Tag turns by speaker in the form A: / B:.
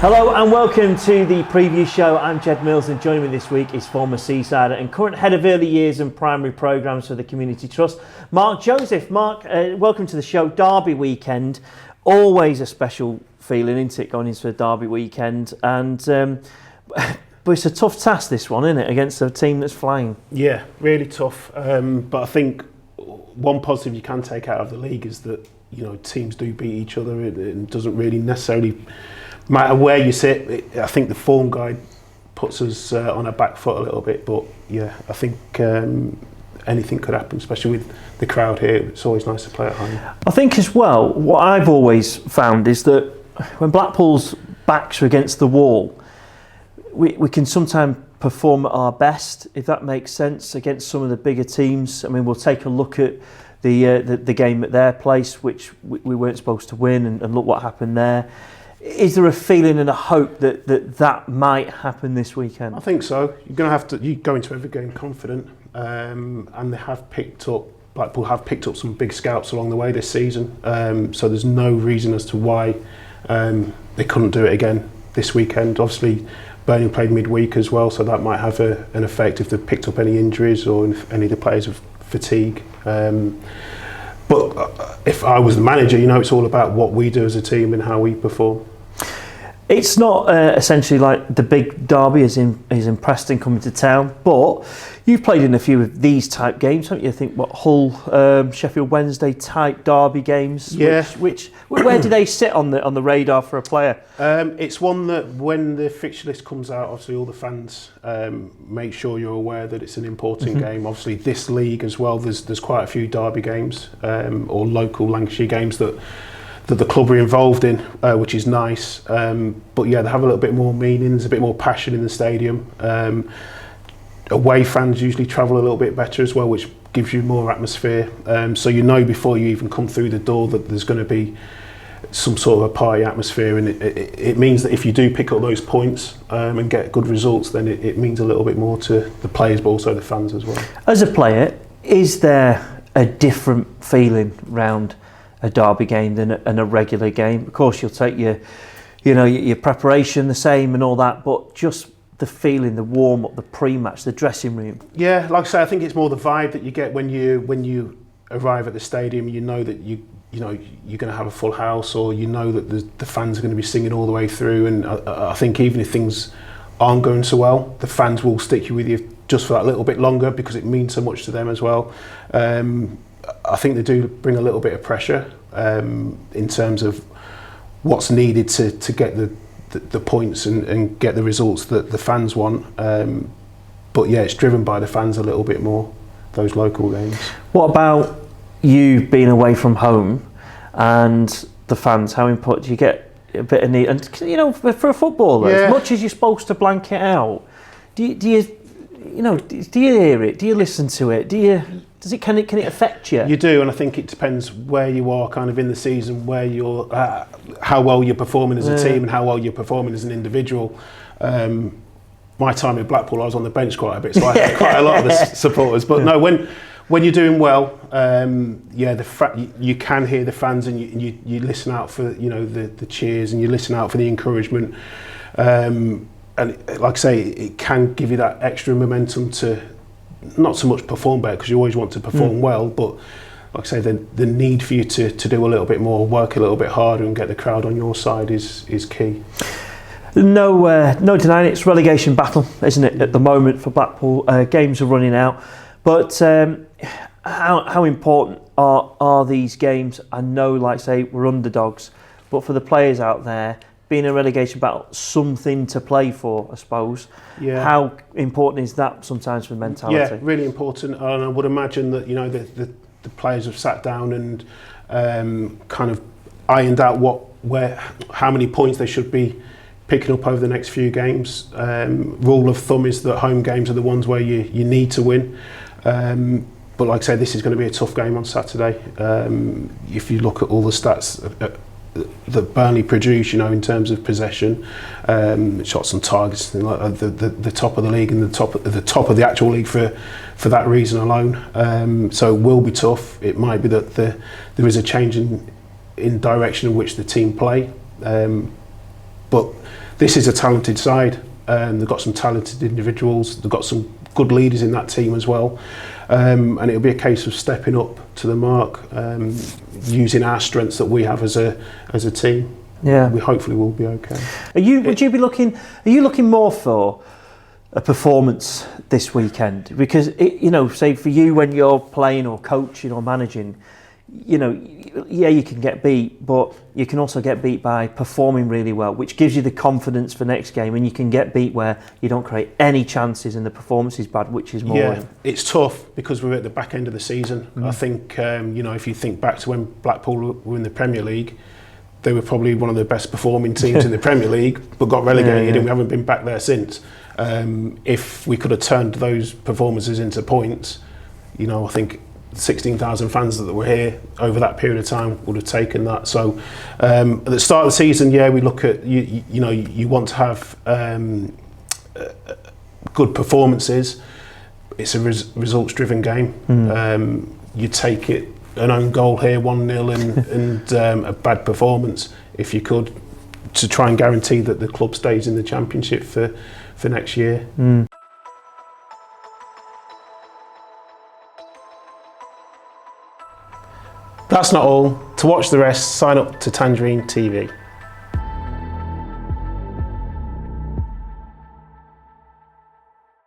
A: Hello and welcome to the preview show. I'm Jed Mills and joining me this week is former Seasider and current head of early years and primary programmes for the Community Trust, Mark Joseph. Mark, welcome to the show. Derby weekend, always a special feeling, isn't it, going into a Derby weekend? And but it's a tough task, this one, isn't it, against a team that's flying?
B: Yeah, really tough. But I think one positive you can take out of the league is that, you know, teams do beat each other. It doesn't really necessarily matter where you sit. I think the form guide puts us on our back foot a little bit, but yeah, I think anything could happen, especially with the crowd here. It's always nice to play at home.
A: I think as well, what I've always found is that when Blackpool's backs are against the wall, we can sometimes perform at our best, if that makes sense, against some of the bigger teams. I mean, we'll take a look at the game at their place, which we weren't supposed to win, and look what happened there. Is there a feeling and a hope that might happen this weekend?
B: I think so. You're going to have to. You go into every game confident, and they have picked up. Blackpool have picked up some big scouts along the way this season. So there's no reason as to why they couldn't do it again this weekend. Obviously, Burnley played midweek as well, so that might have an effect if they've picked up any injuries or if any of the players have fatigue. But if I was the manager, you know, it's all about what we do as a team and how we perform.
A: It's not essentially like the big derby is in Preston coming to town, but you've played in a few of these type games, haven't you? I think Hull, Sheffield Wednesday type derby games.
B: Yeah.
A: Which where do they sit on the radar for a player?
B: It's one that when the fixture list comes out, obviously all the fans make sure you're aware that it's an important game. Obviously this league as well, there's quite a few derby games or local Lancashire games that the club are involved in, which is nice. But yeah, they have a little bit more meanings, a bit more passion in the stadium. Away fans usually travel a little bit better as well, which gives you more atmosphere. So you know before you even come through the door that there's going to be some sort of a party atmosphere, and it means that if you do pick up those points and get good results, then it means a little bit more to the players, but also the fans as well.
A: As a player, is there a different feeling round a derby game than a regular game? Of course, you'll take your preparation the same and all that, but just the feeling, the warm up, the pre-match, the dressing room. Yeah,
B: like I say, I think it's more the vibe that you get when you arrive at the stadium. You know that you know you're going to have a full house, or you know that the fans are going to be singing all the way through. And I think even if things aren't going so well, the fans will stick with you just for that little bit longer because it means so much to them as well. I think they do bring a little bit of pressure in terms of what's needed to get the points and get the results that the fans want. But yeah, it's driven by the fans a little bit more, those local games.
A: What about you being away from home and the fans? How important do you get a bit of need? And you know, for a footballer, as much as you're supposed to blank it out, do you hear it? Do you listen to it? Can it affect you?
B: You do, and I think it depends where you are kind of in the season, where you're, how well you're performing as a team and how well you're performing as an individual. My time at Blackpool, I was on the bench quite a bit, so I had quite a lot of the supporters. But no, when you're doing well, you can hear the fans, and you listen out for the cheers, and you listen out for the encouragement. And like I say, it can give you that extra momentum to not so much perform better, because you always want to perform well, but like I say, the need for you to do a little bit more, work a little bit harder and get the crowd on your side is key.
A: No denying it's relegation battle, isn't it, at the moment for Blackpool? Games are running out, but how important are these games? I know, like say, we're underdogs, but for the players out there, being a relegation battle, something to play for, I suppose. Yeah. How important is that sometimes for mentality?
B: Yeah, really important. And I would imagine that the players have sat down and kind of ironed out how many points they should be picking up over the next few games. Rule of thumb is that home games are the ones where you need to win. But like I say, this is going to be a tough game on Saturday. If you look at all the stats that Burnley produce, in terms of possession, shots on targets, like the top of the league and the top of the actual league for that reason alone. So it will be tough. It might be that there is a change in direction in which the team play, but this is a talented side. They've got some talented individuals. They've got some good leaders in that team as well. And it'll be a case of stepping up to the mark, using our strengths that we have as a team.
A: Yeah,
B: we hopefully will be okay.
A: Are you looking more for a performance this weekend? Because say for you when you're playing or coaching or managing, you can get beat, but you can also get beat by performing really well, which gives you the confidence for next game, and you can get beat where you don't create any chances and the performance is bad, which is more.
B: Yeah, it's tough because we're at the back end of the season. I think, if you think back to when Blackpool were in the Premier League, they were probably one of the best performing teams in the Premier League, but got relegated and we haven't been back there since. If we could have turned those performances into points, I think 16,000 fans that were here over that period of time would have taken that. So at the start of the season, we look at you want to have good performances. It's a results-driven game. You take it an own goal here, 1-0, and a bad performance if you could, to try and guarantee that the club stays in the Championship for next year. That's not all. To watch the rest, sign up to Tangerine TV.